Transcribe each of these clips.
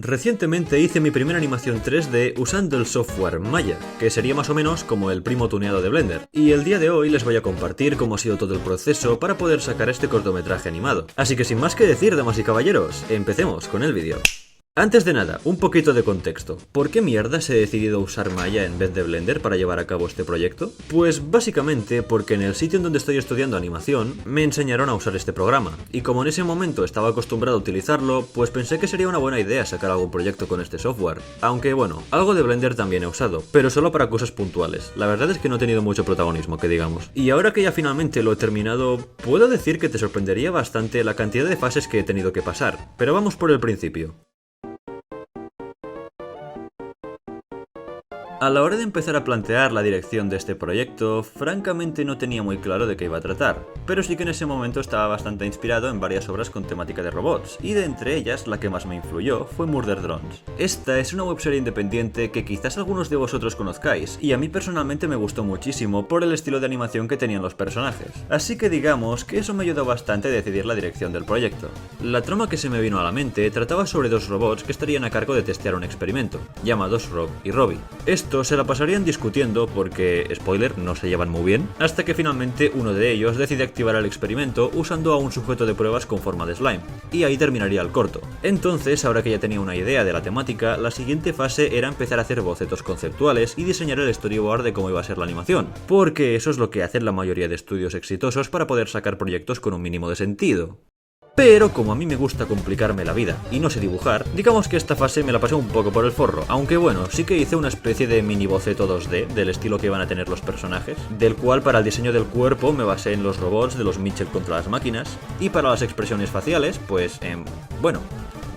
Recientemente hice mi primera animación 3D usando el software Maya, que sería más o menos como el primo tuneado de Blender, y el día de hoy les voy a compartir cómo ha sido todo el proceso para poder sacar este cortometraje animado. Así que sin más que decir, damas y caballeros, empecemos con el vídeo. Antes de nada, un poquito de contexto. ¿Por qué mierdas he decidido usar Maya en vez de Blender para llevar a cabo este proyecto? Pues básicamente porque en el sitio en donde estoy estudiando animación me enseñaron a usar este programa, y como en ese momento estaba acostumbrado a utilizarlo, pues pensé que sería una buena idea sacar algún proyecto con este software. Aunque bueno, algo de Blender también he usado, pero solo para cosas puntuales. La verdad es que no he tenido mucho protagonismo, que digamos. Y ahora que ya finalmente lo he terminado, puedo decir que te sorprendería bastante la cantidad de fases que he tenido que pasar. Pero vamos por el principio. A la hora de empezar a plantear la dirección de este proyecto, francamente no tenía muy claro de qué iba a tratar, pero sí que en ese momento estaba bastante inspirado en varias obras con temática de robots, y de entre ellas la que más me influyó fue Murder Drones. Esta es una webserie independiente que quizás algunos de vosotros conozcáis, y a mí personalmente me gustó muchísimo por el estilo de animación que tenían los personajes, así que digamos que eso me ayudó bastante a decidir la dirección del proyecto. La trama que se me vino a la mente trataba sobre dos robots que estarían a cargo de testear un experimento, llamados Rob y Robbie. Estos se la pasarían discutiendo porque, spoiler, no se llevan muy bien, hasta que finalmente uno de ellos decide activar el experimento usando a un sujeto de pruebas con forma de slime, y ahí terminaría el corto. Entonces, ahora que ya tenía una idea de la temática, la siguiente fase era empezar a hacer bocetos conceptuales y diseñar el storyboard de cómo iba a ser la animación, porque eso es lo que hacen la mayoría de estudios exitosos para poder sacar proyectos con un mínimo de sentido. Pero como a mí me gusta complicarme la vida y no sé dibujar, digamos que esta fase me la pasé un poco por el forro, aunque bueno, sí que hice una especie de mini boceto 2D del estilo que van a tener los personajes, del cual para el diseño del cuerpo me basé en los robots de los Mitchell contra las máquinas, y para las expresiones faciales, pues, bueno,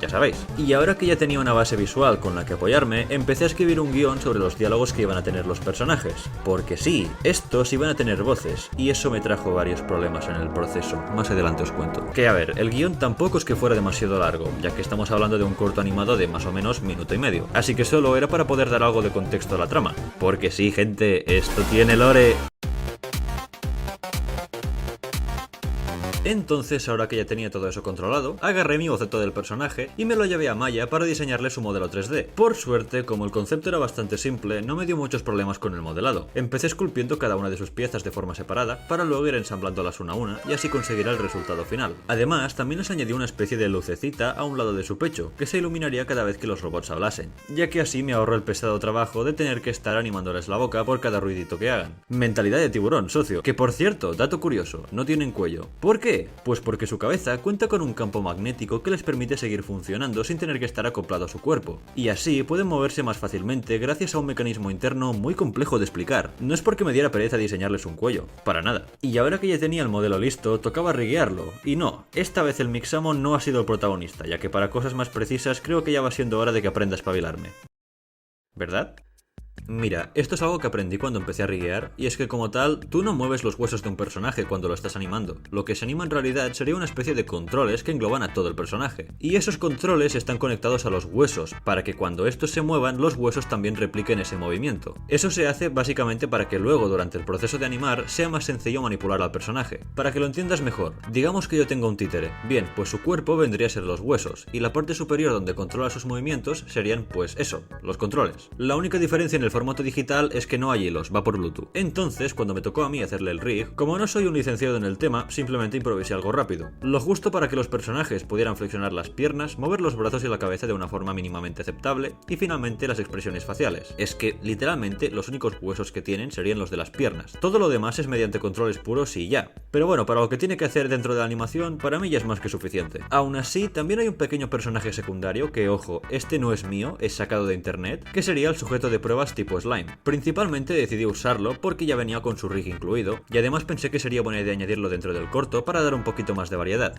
ya sabéis. Y ahora que ya tenía una base visual con la que apoyarme, empecé a escribir un guión sobre los diálogos que iban a tener los personajes. Porque sí, estos iban a tener voces, y eso me trajo varios problemas en el proceso. Más adelante os cuento. Que a ver, el guión tampoco es que fuera demasiado largo, ya que estamos hablando de un corto animado de más o menos minuto y medio. Así que solo era para poder dar algo de contexto a la trama. Porque sí, gente, esto tiene lore. Entonces, ahora que ya tenía todo eso controlado, agarré mi boceto del personaje y me lo llevé a Maya para diseñarle su modelo 3D. Por suerte, como el concepto era bastante simple, no me dio muchos problemas con el modelado. Empecé esculpiendo cada una de sus piezas de forma separada, para luego ir ensamblándolas una a una y así conseguir el resultado final. Además, también les añadí una especie de lucecita a un lado de su pecho, que se iluminaría cada vez que los robots hablasen, ya que así me ahorro el pesado trabajo de tener que estar animándoles la boca por cada ruidito que hagan. Mentalidad de tiburón, socio, que por cierto, dato curioso, no tienen cuello. ¿Por qué? Pues porque su cabeza cuenta con un campo magnético que les permite seguir funcionando sin tener que estar acoplado a su cuerpo, y así pueden moverse más fácilmente gracias a un mecanismo interno muy complejo de explicar. No es porque me diera pereza diseñarles un cuello, para nada. Y ahora que ya tenía el modelo listo, tocaba riguearlo, y no, esta vez el Mixamo no ha sido el protagonista, ya que para cosas más precisas creo que ya va siendo hora de que aprenda a espabilarme. ¿Verdad? Mira, esto es algo que aprendí cuando empecé a riguear, y es que como tal, tú no mueves los huesos de un personaje cuando lo estás animando. Lo que se anima en realidad sería una especie de controles que engloban a todo el personaje. Y esos controles están conectados a los huesos, para que cuando estos se muevan, los huesos también repliquen ese movimiento. Eso se hace básicamente para que luego, durante el proceso de animar, sea más sencillo manipular al personaje. Para que lo entiendas mejor, digamos que yo tengo un títere. Bien, pues su cuerpo vendría a ser los huesos, y la parte superior donde controla sus movimientos serían, pues eso, los controles. La única diferencia en el formato digital es que no hay hilos, va por Bluetooth. Entonces, cuando me tocó a mí hacerle el rig, como no soy un licenciado en el tema, simplemente improvisé algo rápido. Lo justo para que los personajes pudieran flexionar las piernas, mover los brazos y la cabeza de una forma mínimamente aceptable, y finalmente las expresiones faciales. Es que, literalmente, los únicos huesos que tienen serían los de las piernas. Todo lo demás es mediante controles puros y ya. Pero bueno, para lo que tiene que hacer dentro de la animación, para mí ya es más que suficiente. Aún así, también hay un pequeño personaje secundario que, ojo, este no es mío, es sacado de internet, que sería el sujeto de pruebas tipo slime. Principalmente decidí usarlo porque ya venía con su rig incluido, y además pensé que sería buena idea añadirlo dentro del corto para dar un poquito más de variedad.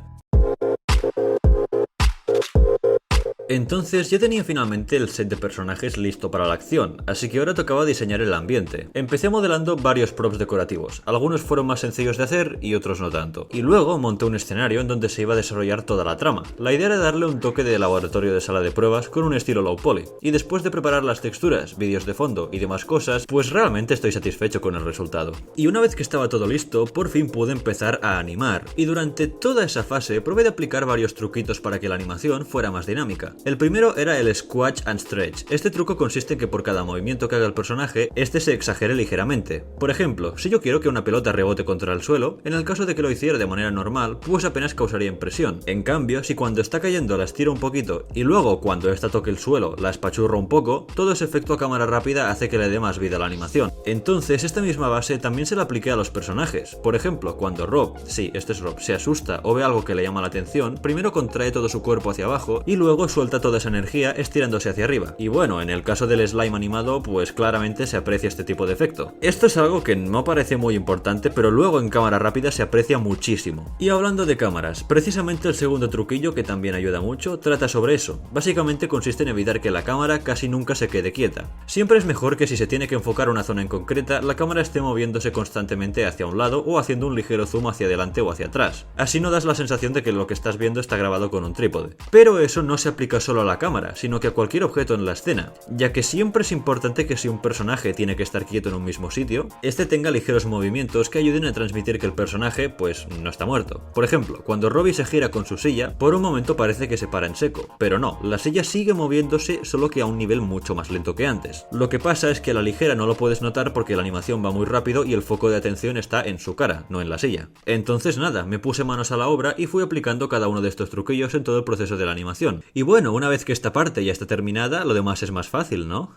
Entonces ya tenía finalmente el set de personajes listo para la acción, así que ahora tocaba diseñar el ambiente. Empecé modelando varios props decorativos, algunos fueron más sencillos de hacer y otros no tanto. Y luego monté un escenario en donde se iba a desarrollar toda la trama. La idea era darle un toque de laboratorio de sala de pruebas con un estilo low poly. Y después de preparar las texturas, vídeos de fondo y demás cosas, pues realmente estoy satisfecho con el resultado. Y una vez que estaba todo listo, por fin pude empezar a animar. Y durante toda esa fase probé de aplicar varios truquitos para que la animación fuera más dinámica. El primero era el Squash and Stretch. Este truco consiste en que por cada movimiento que haga el personaje, este se exagere ligeramente. Por ejemplo, si yo quiero que una pelota rebote contra el suelo, en el caso de que lo hiciera de manera normal, pues apenas causaría impresión. En cambio, si cuando está cayendo la estiro un poquito y luego cuando esta toque el suelo la espachurro un poco, todo ese efecto a cámara rápida hace que le dé más vida a la animación. Entonces, esta misma base también se la apliqué a los personajes. Por ejemplo, cuando Rob, sí, este es Rob, se asusta o ve algo que le llama la atención, primero contrae todo su cuerpo hacia abajo y luego suelta toda esa energía estirándose hacia arriba. Y bueno, en el caso del slime animado, pues claramente se aprecia este tipo de efecto. Esto es algo que no parece muy importante, pero luego en cámara rápida se aprecia muchísimo. Y hablando de cámaras, precisamente el segundo truquillo, que también ayuda mucho, trata sobre eso. Básicamente consiste en evitar que la cámara casi nunca se quede quieta. Siempre es mejor que si se tiene que enfocar una zona en concreta, la cámara esté moviéndose constantemente hacia un lado o haciendo un ligero zoom hacia adelante o hacia atrás. Así no das la sensación de que lo que estás viendo está grabado con un trípode. Pero eso no se aplica solo a la cámara, sino que a cualquier objeto en la escena, ya que siempre es importante que si un personaje tiene que estar quieto en un mismo sitio, este tenga ligeros movimientos que ayuden a transmitir que el personaje, pues, no está muerto. Por ejemplo, cuando Robbie se gira con su silla, por un momento parece que se para en seco, pero no, la silla sigue moviéndose, solo que a un nivel mucho más lento que antes. Lo que pasa es que a la ligera no lo puedes notar porque la animación va muy rápido y el foco de atención está en su cara, no en la silla. Entonces nada, me puse manos a la obra y fui aplicando cada uno de estos truquillos en todo el proceso de la animación. Y bueno, una vez que esta parte ya está terminada, lo demás es más fácil, ¿no?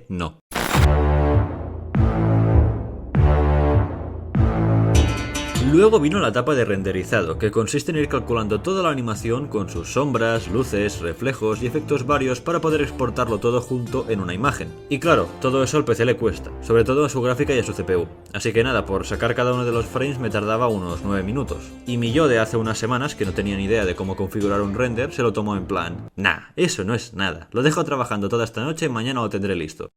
No. Luego vino la etapa de renderizado, que consiste en ir calculando toda la animación con sus sombras, luces, reflejos y efectos varios para poder exportarlo todo junto en una imagen. Y claro, todo eso al PC le cuesta, sobre todo a su gráfica y a su CPU. Así que nada, por sacar cada uno de los frames me tardaba unos 9 minutos. Y mi yo de hace unas semanas, que no tenía ni idea de cómo configurar un render, se lo tomó en plan: nah, eso no es nada, lo dejo trabajando toda esta noche y mañana lo tendré listo.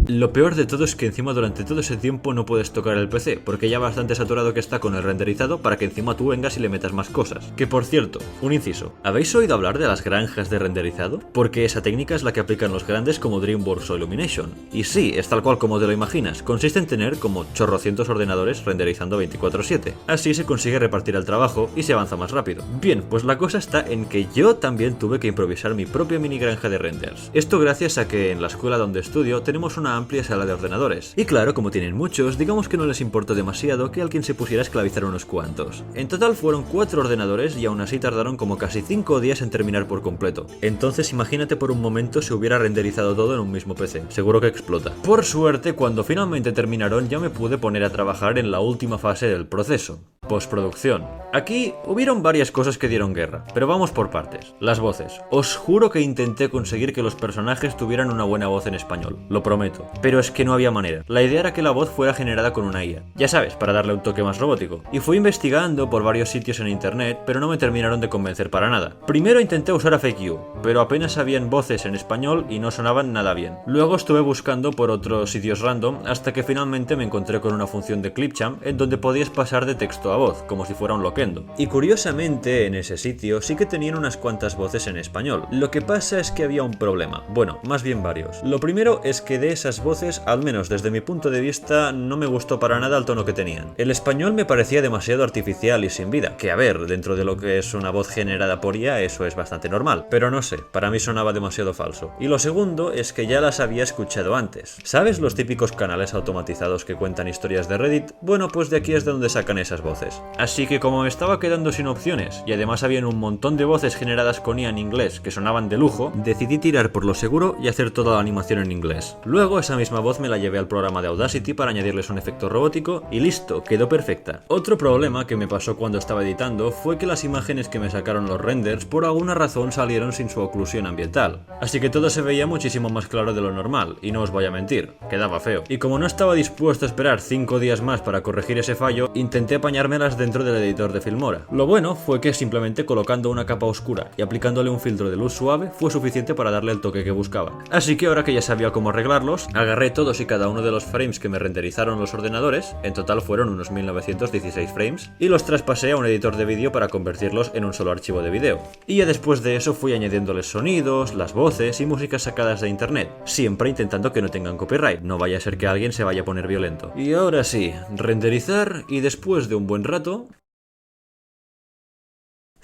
Lo peor de todo es que encima durante todo ese tiempo no puedes tocar el PC, porque ya bastante saturado que está con el renderizado para que encima tú vengas y le metas más cosas. Que por cierto, un inciso, ¿habéis oído hablar de las granjas de renderizado? Porque esa técnica es la que aplican los grandes como DreamWorks o Illumination. Y sí, es tal cual como te lo imaginas, consiste en tener como chorrocientos ordenadores renderizando 24/7. Así se consigue repartir el trabajo y se avanza más rápido. Bien, pues la cosa está en que yo también tuve que improvisar mi propia mini granja de renders. Esto gracias a que en la escuela donde estudio tenemos una amplia sala de ordenadores. Y claro, como tienen muchos, digamos que no les importó demasiado que alguien se pusiera a esclavizar unos cuantos. En total fueron 4 ordenadores y aún así tardaron como casi 5 días en terminar por completo. Entonces imagínate por un momento si hubiera renderizado todo en un mismo PC. Seguro que explota. Por suerte, cuando finalmente terminaron ya me pude poner a trabajar en la última fase del proceso: postproducción. Aquí hubieron varias cosas que dieron guerra, pero vamos por partes. Las voces. Os juro que intenté conseguir que los personajes tuvieran una buena voz en español, lo prometo. Pero es que no había manera. La idea era que la voz fuera generada con una IA. Ya sabes, para darle un toque más robótico. Y fui investigando por varios sitios en internet, pero no me terminaron de convencer para nada. Primero intenté usar a FAQ, pero apenas habían voces en español y no sonaban nada bien. Luego estuve buscando por otros sitios random hasta que finalmente me encontré con una función de Clipchamp en donde podías pasar de texto a voz, como si fuera un loquendo. Y curiosamente, en ese sitio sí que tenían unas cuantas voces en español. Lo que pasa es que había un problema. Bueno, más bien varios. Lo primero es que de esas voces, al menos desde mi punto de vista, no me gustó para nada el tono que tenían. El español me parecía demasiado artificial y sin vida, que a ver, dentro de lo que es una voz generada por IA, eso es bastante normal, pero no sé, para mí sonaba demasiado falso. Y lo segundo es que ya las había escuchado antes. ¿Sabes los típicos canales automatizados que cuentan historias de Reddit? Bueno, pues de aquí es de donde sacan esas voces. Así que como me estaba quedando sin opciones, y además habían un montón de voces generadas con IA en inglés que sonaban de lujo, decidí tirar por lo seguro y hacer toda la animación en inglés. Luego esa misma voz me la llevé al programa de Audacity para añadirles un efecto robótico y listo, quedó perfecta. Otro problema que me pasó cuando estaba editando fue que las imágenes que me sacaron los renders por alguna razón salieron sin su oclusión ambiental. Así que todo se veía muchísimo más claro de lo normal, y no os voy a mentir, quedaba feo. Y como no estaba dispuesto a esperar 5 días más para corregir ese fallo, intenté apañármelas dentro del editor de Filmora. Lo bueno fue que simplemente colocando una capa oscura y aplicándole un filtro de luz suave fue suficiente para darle el toque que buscaba. Así que ahora que ya sabía cómo arreglarlos, agarré todos y cada uno de los frames que me renderizaron los ordenadores, en total fueron unos 1916 frames, y los traspasé a un editor de vídeo para convertirlos en un solo archivo de vídeo. Y ya después de eso fui añadiéndoles sonidos, las voces y músicas sacadas de internet, siempre intentando que no tengan copyright, no vaya a ser que alguien se vaya a poner violento. Y ahora sí, renderizar, y después de un buen rato...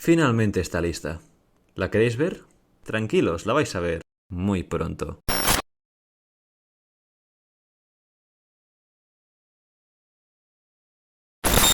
Finalmente está lista. ¿La queréis ver? Tranquilos, la vais a ver muy pronto.